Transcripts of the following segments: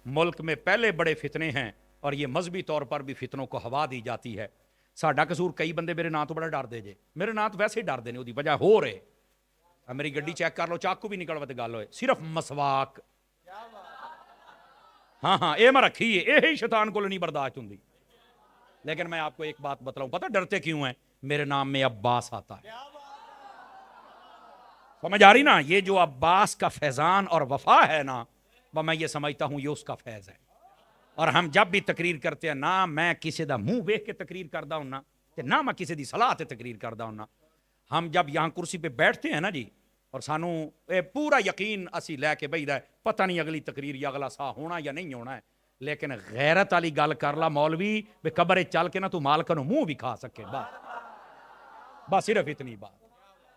ملک میں پہلے بڑے فتنے ہیں اور یہ مذہبی طور پر بھی فتنوں کو ہوا دی جاتی ہے. ساڈا قصور کئی بندے میرے نا تو بڑا ڈر دے جے, میرے نا تو ویسے ہی ڈر دے نے, وہ وجہ ہو رہے میری گڈی چیک کر لو, چاقو بھی نکل تے گل ہوئے, صرف مسواک. ہاں ہاں یہ میں رکھی ہے, یہی شیطان کو نہیں برداشت ہوں. لیکن میں آپ کو ایک بات بتلاؤں, پتہ ڈرتے کیوں ہیں؟ میرے نام میں عباس آتا ہے. سمجھ آ رہی نا؟ یہ جو عباس کا فیضان اور وفا ہے نا, وہ میں یہ سمجھتا ہوں یہ اس کا فیض ہے. اور ہم جب بھی تقریر کرتے ہیں, نہ میں کسی دا منہ ویکھ کے تقریر کردا ہوں نہ میں کسی دی صلاح تے تقریر کردا ہوں. ہم جب یہاں کرسی پہ بیٹھتے ہیں نا جی, اور سانو پورا یقین اسی لے کے بھئی دا ہے, پتہ نہیں اگلی تقریر یا اگلا سا ہونا یا نہیں ہونا ہے, لیکن غیرت والی گل کر لا مولوی, بے قبر چل کے نا تو مالک نو منہ بھی کھا سکے. بس صرف اتنی بات,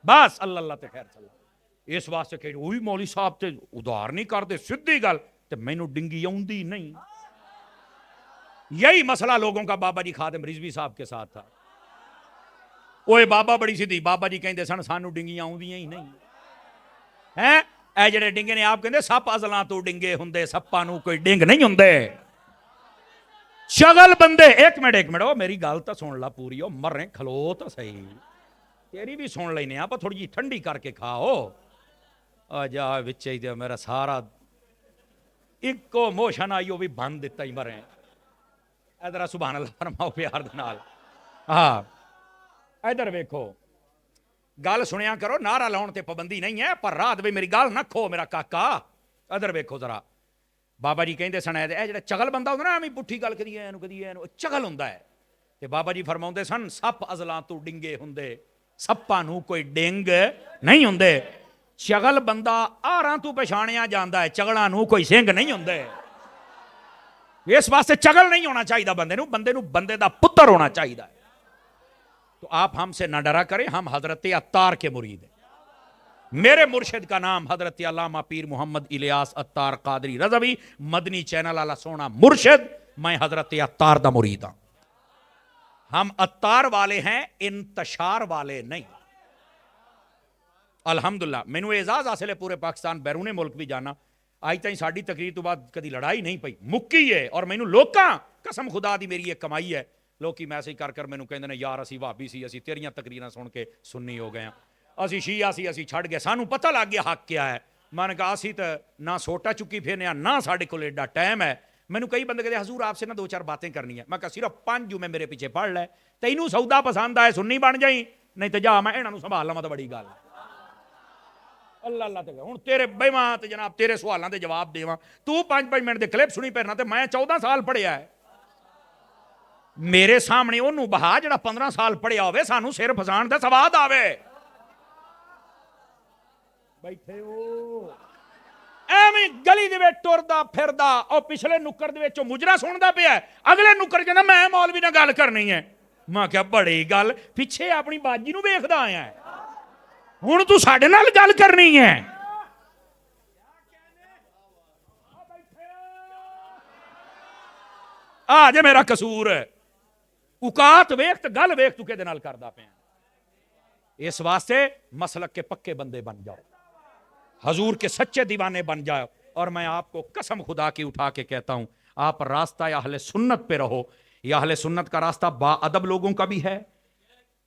بس اللہ اللہ تے خیر چلا. اس واسطے کہ وہی مولوی صاحب تے ادھار نہیں کرتے, سیدھی گل تے مینوں ڈنگی آوندی نہیں. یہی مسئلہ لوگوں کا بابا جی خادم رضوی صاحب کے ساتھ تھا. اوے بابا بڑی سیدھی, بابا جی کہندے سن سانو ڈنگیاں آوندیاں ہی نہیں ہیں. اے جڑے ڈنگے نے آپ کہندے سپ ازلاں تو ڈنگے ہوندے, سپاں نوں کوئی ڈنگ نہیں ہوندے. شغل بندے, ایک منٹ او میری گل تو سن لا پوری, او مرے کھلو تو صحیح, تیری بھی سن لینے آپ, تھوڑی جی ٹھنڈی کر کے کھاؤ. جا وچے ہی میرا سارا ایکو موشن آئی وہ بھی بند دیتا ہی مرے. ادھر سبحان اللہ فرماؤ پیار دے نال. ہاں ادھر ویکھو, گل سنیا کرو, نعرہ لاؤن تے پابندی نہیں ہے, پر رات بھی میری گل نہ کھو میرا کاکا. ادھر ویکھو ذرا, بابا جی کہندے سن اے جڑا چگل بندہ ہوندا نا, ایویں پٹھی گل کدی اینو کدی اینو, چگل ہوندا ہے. تے بابا جی فرماوندے سن سپ ازلاں تو ڈنگے ہوندے, سپاں نوں کوئی ڈنگ نہیں ہوندے. چگل بندہ آراں تو پہچانیا جاندا ہے, چگلاں نوں کوئی سنگ نہیں ہوندے. اس واسطے چگل نہیں ہونا چاہیے بندے نو بندے دا پتر ہونا چاہیے. تو آپ ہم سے نہ ڈرا کریں, ہم حضرت عطار کے مرید ہیں. میرے مرشد کا نام حضرت علامہ پیر محمد الیاس عطار قادری رضوی, مدنی چینل والا سونا مرشد, میں حضرت عطار دا مرید ہوں. ہم عطار والے ہیں, انتشار والے نہیں. الحمدللہ مینوں اعزاز حاصل ہے پورے پاکستان بیرون ملک بھی جانا. آج تائیں ساڈی تقریر تو بعد کدی لڑائی نہیں پئی, مکی ہے. اور مینوں لوکاں قسم خدا دی میری ایک کمائی ہے, لوکی میسج کر مینوں کہندے نے یار اسی وہابی سی, اسی تیریاں تقریراں سن کے سنی ہو گئے ہیں, اسی شیعہ سی, اسی چھڑ گئے, سانوں پتہ لگ گیا حق کیا ہے. میں نے کہا اسی تے نہ سوٹا چکی پھرنے, نہ ساڈے کول ایڈا ٹائم ہے. مینوں کئی بندے کہتے حضور آپ سے نہ دو چار باتیں کرنی ہیں. میں کہا صرف 5 جمعے میرے پیچھے پڑھ لے, تینوں سودا پسند آئے سنی بن جائیں, نہیں تے جا میں انہاں نوں سنبھال لواں. تو بڑی گل اللہ اللہ تے ہن تیرے بیواں تے جناب تیرے سوالاں دے جواب دیواں, تو 5 منٹ دے کلپ سنی پھرنا, تے میں 14 سال پڑھیا ہے. میرے سامنے انہوں بہا جڑا 15 سال پڑھیا ہوئے, سانوں سر پھسان دے سواد آوے. بیٹھے ہو ایویں گلی دے وچ ٹردا پھردا, او پچھلے نکر دے وچ مجرا سندا پیا ہے, اگلے نکر کہندا میں مولوی نال گل کرنی ہے. میں کہا بڑی گل, پیچھے اپنی باجی نوں ویکھدا آیا ہے, ہن تو ساڈے نال گل کرنی ہے. آ جے میرا قصور ہے, اوقات ویکھ تے گل ویکھ تو کدے نال کردا پیا. اس واسطے مسلک کے پکے بندے بن جاؤ, حضور کے سچے دیوانے بن جاؤ. اور میں آپ کو قسم خدا کی اٹھا کے کہتا ہوں, آپ راستہ اہل سنت پہ رہو. یہ اہل سنت کا راستہ با ادب لوگوں کا بھی ہے,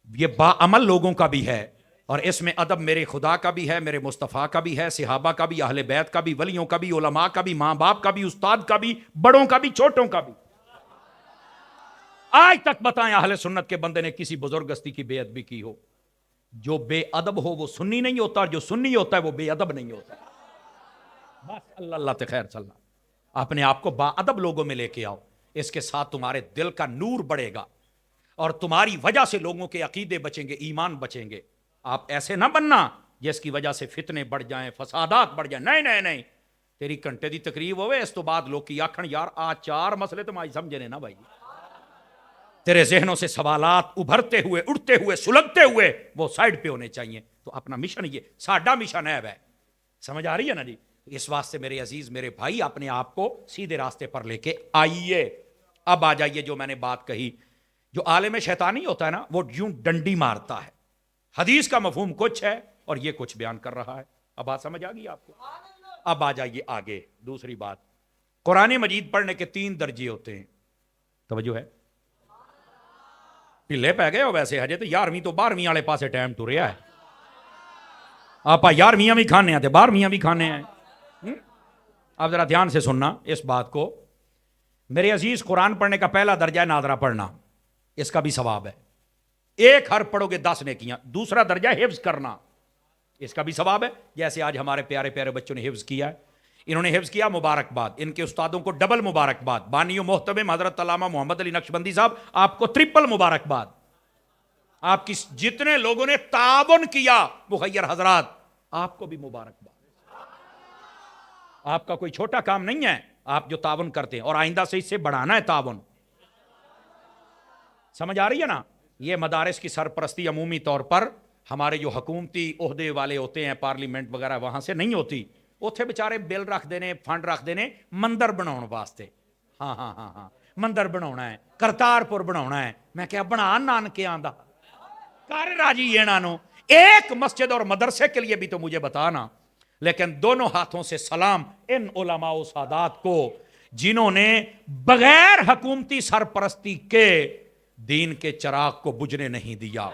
یہ با عمل لوگوں کا بھی ہے, اور اس میں ادب میرے خدا کا بھی ہے, میرے مصطفیٰ کا بھی ہے, صحابہ کا بھی, اہل بیت کا بھی, ولیوں کا بھی, علماء کا بھی, ماں باپ کا بھی, استاد کا بھی, بڑوں کا بھی, چھوٹوں کا بھی. آج تک بتائیں اہل سنت کے بندے نے کسی بزرگ ہستی کی بے ادبی کی ہو؟ جو بے ادب ہو وہ سنی نہیں ہوتا, اور جو سنی ہوتا ہے وہ بے ادب نہیں ہوتا. بس اللہ اللہ تے خیر چلنا. اپنے آپ کو با ادب لوگوں میں لے کے آؤ, اس کے ساتھ تمہارے دل کا نور بڑھے گا, اور تمہاری وجہ سے لوگوں کے عقیدے بچیں گے, ایمان بچیں گے. آپ ایسے نہ بننا جس کی وجہ سے فتنے بڑھ جائیں, فسادات بڑھ جائیں. نہیں نہیں نہیں, تیری گھنٹے دی تقریب ہوئے, اس تو بعد لوگ کی آکھن یار آ 4 مسئلے تو مائی سمجھے نے نا بھائی. تیرے ذہنوں سے سوالات ابھرتے ہوئے, اڑتے ہوئے, سلگتے ہوئے وہ سائڈ پہ ہونے چاہیے. تو اپنا مشن, یہ ساڈا مشن ہے. سمجھ آ رہی ہے نا جی؟ اس واسطے میرے عزیز میرے بھائی, اپنے آپ کو سیدھے راستے پر لے کے آئیے. اب آ جائیے جو میں نے بات کہی, جو عالم شیطانی ہوتا ہے نا, وہ یوں ڈنڈی مارتا ہے. حدیث کا مفہوم کچھ ہے اور یہ کچھ بیان کر رہا ہے. اب بات سمجھ آ گئی آپ کو؟ اب آ جائیے آگے. دوسری بات, قرآن مجید پڑھنے کے 3 درجے ہوتے ہیں. توجہ ہے؟ ڈھلے پہ گئے ہو ویسے ہجے تو 11ویں تو 12ویں والے پاسے ٹائم ٹریا ہے. آپ 11ویں بھی کھانے ہیں 12ویں بھی کھانے ہیں. آپ ذرا دھیان سے سننا اس بات کو. میرے عزیز، قرآن پڑھنے کا پہلا درجہ ہے ناظرہ پڑھنا، اس کا بھی ثواب ہے. 1 حرف پڑھو گے 10 نیکیاں. دوسرا درجہ حفظ کرنا، اس کا بھی ثواب ہے. جیسے آج ہمارے پیارے پیارے بچوں نے حفظ کیا ہے، انہوں نے حفظ کیا، مبارکباد. ان کے استادوں کو ڈبل مبارکباد. بانی و محتمم حضرت علامہ محمد علی نقشبندی صاحب، آپ کو ٹرپل مبارکباد. آپ کی جتنے لوگوں نے تعاون کیا مخیر حضرات، آپ کو بھی مبارکباد. آپ کا کوئی چھوٹا کام نہیں ہے، آپ جو تعاون کرتے ہیں، اور آئندہ سے اس سے بڑھانا ہے تعاون. سمجھ آ رہی ہے نا؟ یہ مدارس کی سرپرستی عمومی طور پر ہمارے جو حکومتی عہدے والے ہوتے ہیں، پارلیمنٹ وغیرہ، وہاں سے نہیں ہوتی. اتھے بچارے بل رکھ دینے، فنڈ رکھ دینے مندر بناؤن واسطے. ہاں مندر بناونا ہے، کرتارپور بناونا ہے. میں کیا بنا نانکے آندا کر راجی یہ نانو. ایک مسجد اور مدرسے کے لیے بھی تو مجھے بتانا. لیکن دونوں ہاتھوں سے سلام ان علماء و سادات کو جنہوں نے بغیر حکومتی سرپرستی کے دین کے چراغ کو بجھنے نہیں دیا.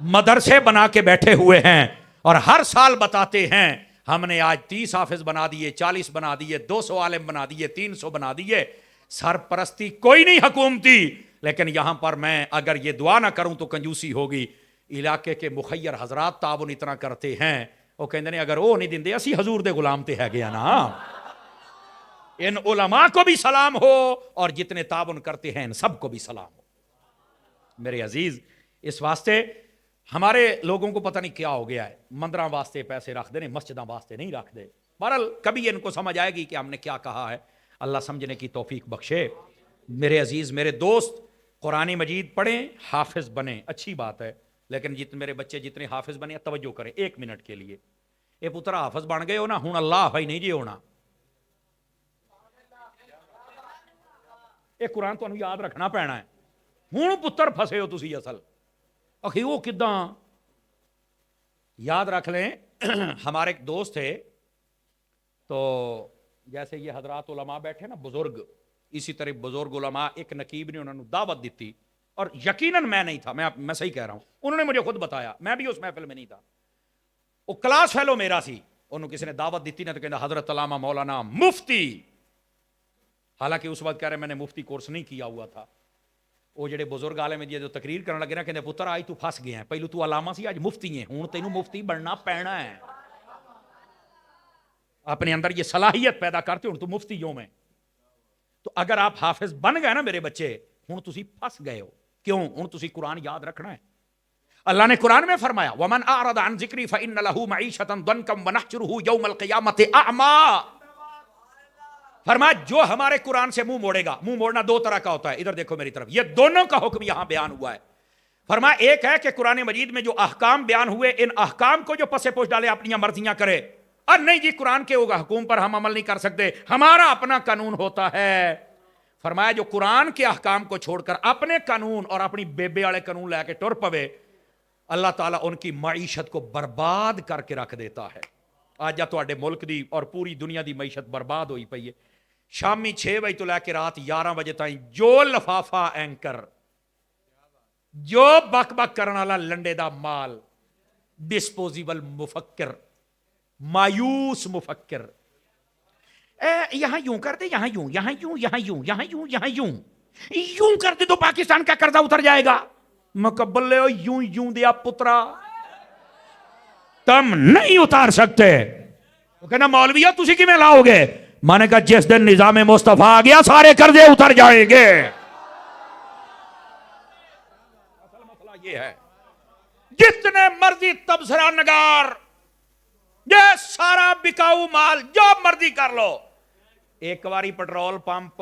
مدرسے بنا کے بیٹھے ہوئے ہیں اور ہر سال بتاتے ہیں ہم نے آج 30 حافظ بنا دیے، 40 بنا دیے، 200 عالم بنا دیے، 300 بنا دیے. سرپرستی کوئی نہیں حکومتی. لیکن یہاں پر میں اگر یہ دعا نہ کروں تو کنجوسی ہوگی. علاقے کے مخیر حضرات تعاون اتنا کرتے ہیں، وہ کہندے نے اگر وہ نہیں دیندے اسی حضور دے غلام تے ہے گیا نا. ان علماء کو بھی سلام ہو اور جتنے تعاون کرتے ہیں ان سب کو بھی سلام ہو. میرے عزیز، اس واسطے ہمارے لوگوں کو پتہ نہیں کیا ہو گیا ہے، مندراں واسطے پیسے رکھ دے، مسجداں واسطے نہیں رکھ دے. بہرحال کبھی ان کو سمجھ آئے گی کہ ہم نے کیا کہا ہے. اللہ سمجھنے کی توفیق بخشے. میرے عزیز، میرے دوست، قرآن مجید پڑھیں، حافظ بنیں، اچھی بات ہے. لیکن میرے بچے جتنے حافظ بنے توجہ کریں 1 منٹ کے لیے. اے پتر حافظ بن گئے ہو نا، ہوں اللہ ہی نہیں جی ہونا. اے قرآن تو یاد رکھنا پینا ہے. ہوں پتر پھسے ہو تسی اصل. اخی وہ کداں یاد رکھ لیں. ہمارے ایک دوست تھے، تو جیسے یہ حضرات علماء بیٹھے نا بزرگ، اسی طرح بزرگ علماء ایک نقیب نے انہوں نے دعوت دیتی. اور یقیناً میں نہیں تھا، میں صحیح کہہ رہا ہوں، انہوں نے مجھے خود بتایا، میں بھی اس محفل میں نہیں تھا. وہ کلاس فیلو میرا سی. انہوں کسی نے دعوت دیتی نا تو کہنا حضرت علامہ مولانا مفتی. حالانکہ اس وقت کہہ رہے میں نے مفتی کورس نہیں کیا ہوا تھا. وہ جڑے بزرگ عالم جو تقریر کرنے لگے نا، کہتے پتر آج تو پھس گیا ہے، پہلو تو علامہ سی، آج مفتی ہے، ہوں تینوں مفتی بننا پینا ہے. اپنے اندر یہ صلاحیت پیدا کرتے ہوں تو مفتی ہوں میں. تو اگر آپ حافظ بن گئے نا میرے بچے، ہوں تسی پھس گئے ہو. کیوں؟ ہوں تسی قرآن یاد رکھنا ہے. اللہ نے قرآن میں فرمایا وَمَنْ أَعْرَضَ عَنْ ذِكْرِي فَإِنَّ لَهُ مَعِيشَةً ضَنْكًا وَنَحْشُرُهُ يَوْمَ الْقِيَامَةِ أَعْمَى. فرمایا جو ہمارے قرآن سے منہ موڑے گا. منہ موڑنا 2 طرح کا ہوتا ہے، ادھر دیکھو میری طرف، یہ دونوں کا حکم یہاں بیان ہوا ہے. فرمایا ایک ہے کہ قرآن مجید میں جو احکام بیان ہوئے، ان احکام کو جو پسے پوش ڈالے اپنی مرضیاں کرے. اور نہیں جی قرآن کے ہوگا حکم پر ہم عمل نہیں کر سکتے، ہمارا اپنا قانون ہوتا ہے. فرمایا جو قرآن کے احکام کو چھوڑ کر اپنے قانون اور اپنی بیبے والے قانون لے کے ٹر پوے، اللہ تعالیٰ ان کی معیشت کو برباد کر کے رکھ دیتا ہے. آج جا تواڈے ملک دی اور پوری دنیا دی معیشت برباد ہوئی پئی ہے. شامی 6 بجے تو لے کے رات 11 بجے تائیں جو لفافہ اینکر، جو بک بک کرن والا لنڈے دا مال، ڈسپوزیبل مفکر، مایوس مفکر، یہاں یوں کر دے، یہاں یوں، یہاں یوں، یہاں یوں، یہاں یوں، یہاں یوں، یوں کر دے تو پاکستان کا قرضہ اتر جائے گا. مقبل لے یوں یوں دیا پترا، تم نہیں اتار سکتے. وہ کہنا مولویہ تسی کی میں لاؤ گے؟ میں نے کہا جس دن نظام مصطفیٰ آ گیا سارے قرضے اتر جائیں گے. اصل مسئلہ یہ ہے، جتنے مرضی تبصرہ نگار، یہ سارا بکاؤ مال جو مرضی کر لو، ایک باری پٹرول پمپ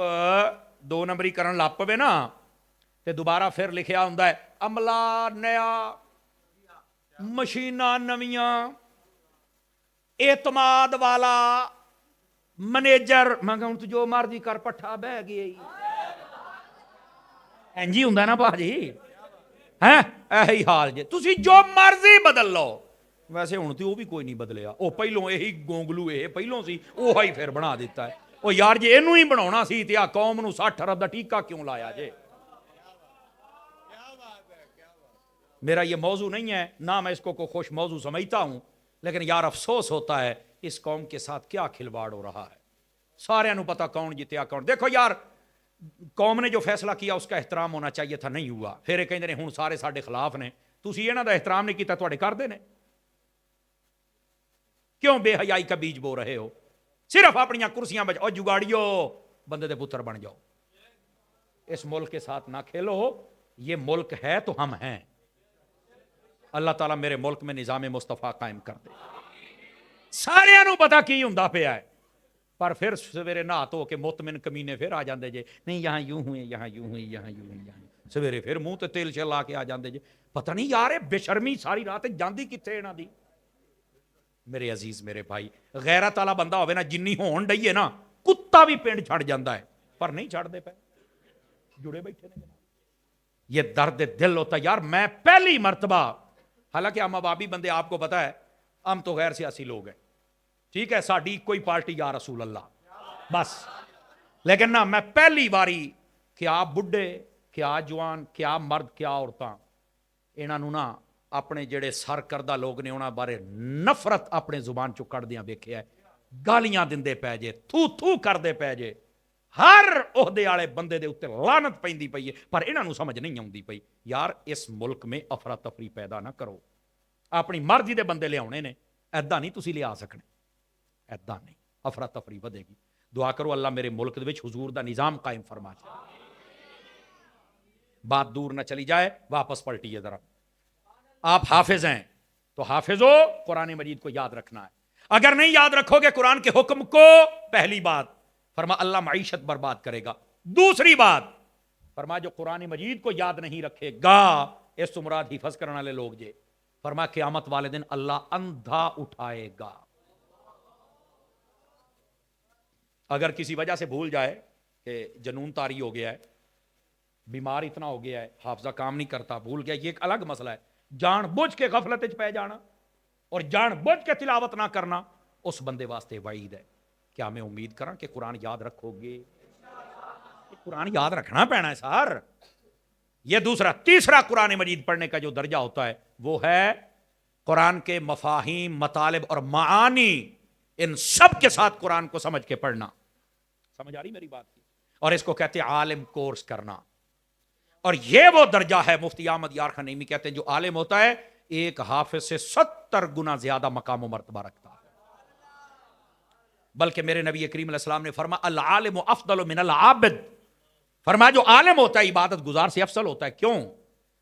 2 نمبری کرن لگ پوے نا تے دوبارہ پھر لکھیا ہوندا ہے عملہ نیا، مشیناں نویاں، اعتماد والا منیجر. میں کہوں تو جو مرضی کر پٹھا بہ گئی. اینجی ہوندا نا باجی، ہیں ایہی حال جے، تسی جو مرضی بدل لو. ویسے ہن تے وہ بھی کوئی نہیں بدلیا، وہ پہلوں یہی گونگلو یہ پہلوں سی، وہ ہی پھر بنا دیتا ہے. وہ یار جی اینو ہی بناونا سی تے آ قوم نو 60 ارب دا ٹیکہ کیوں لایا جے؟ میرا یہ موضوع نہیں ہے، نہ میں اس کو کوئی خوش موضوع سمجھتا ہوں، لیکن یار افسوس ہوتا ہے اس قوم کے ساتھ کیا کھلواڑ ہو رہا ہے۔ سارے نو پتا کون جتیا کون۔ دیکھو یار قوم نے جو فیصلہ کیا اس کا احترام ہونا چاہیے تھا، نہیں ہوا، پھر یہ کہندے نے ہن سارے ساڈے خلاف نے، تسی انہاں دا احترام نہیں کیتا، تواڈے کردے نے، کیوں بے حیائی کا بیج بو رہے ہو؟ صرف اپنی کرسیاں بچ او جگاڑیو بندے دے پتر بن جاؤ۔ اس ملک کے ساتھ نہ کھیلو، یہ ملک ہے تو ہم ہیں۔ اللہ تعالیٰ میرے ملک میں نظام مصطفیٰ قائم کر دے۔ سارے نو پتا کی ہوندا پیا ہے، پر پھر سویرے نہا تو کے مطمئن کمینے پھر آ جاندے جے، نہیں یہاں یوں ہوئے، یہاں یوں ہوئی، یہاں یوں ہوئی، یہاں سویرے پھر منہ تے تیل چلا کے آ جاندے جے۔ پتہ نہیں یار بے شرمی ساری رات جاندی کتے انہاں دی۔ میرے عزیز میرے بھائی، غیرت والا بندہ ہوئے نا، جنی ہون ڈئی ہے نا، کتا بھی پینڈ چھڑ جاندا ہے، پر نہیں چھڑ دے پے، جڑے بیٹھے نے۔ یہ درد دل ہوتا ہے یار۔ میں پہلی مرتبہ، حالانکہ ہم عوامی بندے، آپ کو پتا ہے ہم تو غیر سیاسی لوگ ہیں، ٹھیک ہے، ساڈی کوئی پارٹی یا رسول اللہ بس، لیکن نہ میں پہلی باری کیا بڈھے کیا جوان کیا مرد کیا عورتاں، انہاں نو نا اپنے جڑے سرکردہ لوگ نے انہاں بارے نفرت اپنے زبان چو کر دیاں ویکھیا ہے، گالیاں دندے پے جے، تھو تھو کر دے پے جے، ہر عہدے والے بندے دے اوتے لعنت پیندی پئی ہے، پر انہاں نو سمجھ نہیں آوندی پئی۔ یار اس ملک میں افراتفری پیدا نہ کرو، اپنی مرضی دے بندے لے آنے نے، ایداں نہیں تسی لے آ سکنے، ایداں نہیں، افراتفری ودے گی۔ دعا کرو اللہ میرے ملک دے وچ حضور دا نظام قائم فرما دے۔ بات دور نہ چلی جائے، واپس پلٹیے ذرا۔ آپ حافظ ہیں تو حافظو قرآن مجید کو یاد رکھنا ہے، اگر نہیں یاد رکھو گے قرآن کے حکم کو، پہلی بات فرما اللہ معیشت برباد کرے گا، دوسری بات فرما جو قرآن مجید کو یاد نہیں رکھے گا، اس تو مراد حفظ کرنے والے لوگ جے، فرما قیامت والے دن اللہ اندھا اٹھائے گا۔ اگر کسی وجہ سے بھول جائے کہ جنون طاری ہو گیا ہے، بیمار اتنا ہو گیا ہے، حافظہ کام نہیں کرتا، بھول گیا، یہ ایک الگ مسئلہ ہے۔ جان بوجھ کے غفلت وچ پے جانا اور جان بوجھ کے تلاوت نہ کرنا، اس بندے واسطے وعید ہے۔ کیا میں امید کراں کہ قرآن یاد رکھو گے؟ قرآن یاد رکھنا پینا ہے سر۔ یہ دوسرا۔ تیسرا قرآن مجید پڑھنے کا جو درجہ ہوتا ہے وہ ہے قرآن کے مفاہیم، مطالب اور معانی، ان سب کے ساتھ قرآن کو سمجھ کے پڑھنا۔ سمجھ آ رہی میری بات کی؟ اور اس کو کہتے ہیں عالم کورس کرنا۔ اور یہ وہ درجہ ہے، مفتی احمد یار خان نعیمی کہتے ہیں، جو عالم ہوتا ہے ایک حافظ سے 70 گنا زیادہ مقام و مرتبہ رکھتا ہے۔ بلکہ میرے نبی کریم علیہ السلام نے فرمایا العالم افضل من العابد، فرمایا جو عالم ہوتا ہے عبادت گزار سے افضل ہوتا ہے۔ کیوں؟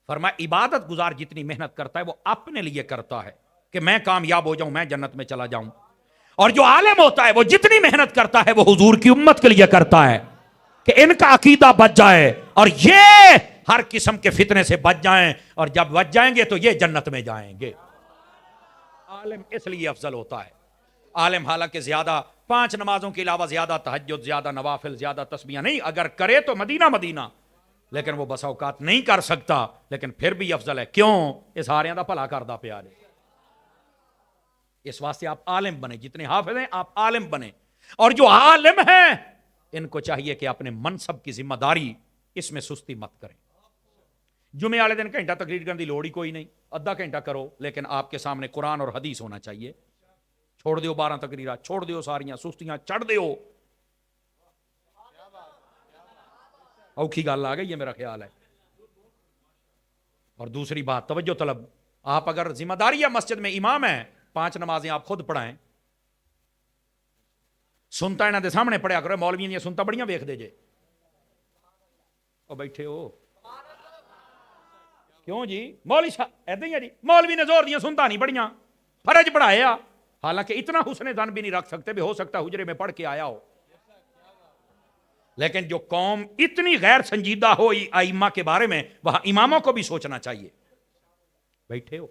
فرمایا عبادت گزار جتنی محنت کرتا ہے وہ اپنے لیے کرتا ہے کہ میں کامیاب ہو جاؤں، میں جنت میں چلا جاؤں، اور جو عالم ہوتا ہے وہ جتنی محنت کرتا ہے وہ حضور کی امت کے لیے کرتا ہے کہ ان کا عقیدہ بچ جائے اور یہ ہر قسم کے فتنے سے بچ جائیں، اور جب بچ جائیں گے تو یہ جنت میں جائیں گے۔ عالم اس لیے افضل ہوتا ہے۔ عالم حالانکہ زیادہ 5 نمازوں کے علاوہ زیادہ تہجد، زیادہ نوافل، زیادہ تسبیح نہیں، اگر کرے تو مدینہ مدینہ، لیکن وہ بسا اوقات نہیں کر سکتا، لیکن پھر بھی افضل ہے۔ کیوں؟ اس ساریاں دا بھلا کردہ پیا ہے۔ اس واسطے آپ عالم بنے، جتنے حافظ ہیں آپ عالم بنے، اور جو عالم ہیں ان کو چاہیے کہ اپنے منصب کی ذمہ داری اس میں سستی مت کریں۔ جمعے والے دن گھنٹہ تقریر کرنے کی لوڑ ہی کوئی نہیں، آدھا گھنٹہ کرو، لیکن آپ کے سامنے قرآن اور حدیث ہونا چاہیے۔ چھوڑ دیو 12 تقریرات، چھوڑ دیو ساریاں سستیاں، چڑھ دیو۔ اوکھی گل آ گئی ہے میرا خیال ہے۔ اور دوسری بات توجہ طلب، آپ اگر ذمہ داری ہے مسجد میں امام ہیں، 5 نمازیں آپ خود پڑھائیں، سنتا انہاں دے سامنے پڑھیا کرو، مولویاں دی سنتا بڑیاں ویکھ دے جے، او بیٹھے ہو کیوں جی؟ مولوی صاحب ایداں ہی ہے جی، مولوی نے زور دیاں سنتا نہیں پڑھیاں، فرج پڑھائے آ، حالانکہ اتنا حسن ظن بھی نہیں رکھ سکتے بھی ہو سکتا حجرے میں پڑھ کے آیا ہو۔ لیکن جو قوم اتنی غیر سنجیدہ ہو ائمہ کے بارے میں، وہاں اماموں کو بھی سوچنا چاہیے۔ بیٹھے ہو،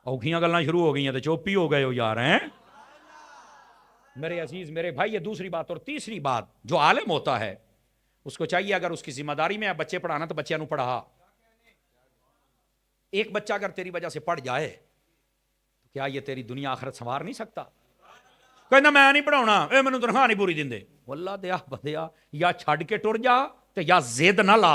اوکھیاں گلاں شروع ہو گئی ہیں تو چوپی ہو گئے ہو یار، ہیں میرے عزیز میرے بھائی۔ یہ دوسری بات۔ اور تیسری بات، جو عالم ہوتا ہے اس کو چاہیے اگر اس کی ذمہ داری میں بچے پڑھانا تو بچیاں نو پڑھا۔ ایک بچہ اگر تیری وجہ سے پڑھ جائے تو کیا یہ تیری دنیا آخرت سنوار نہیں سکتا؟ ਕਹਿੰਦਾ ਮੈਂ ਨਹੀਂ ਪੜਾਉਣਾ, ਇਹ ਮੈਨੂੰ ਤਨਖਾਹ ਨਹੀਂ ਪੂਰੀ ਦਿੰਦੇ। ਵੱਲਾ ਦਿਆ ਬੰਦਿਆ, ਜਾਂ ਛੱਡ ਕੇ ਟੁਰ ਜਾ ਤੇ ਜਾਂ ਜ਼ਿੱਦ ਨਾ ਲਾ।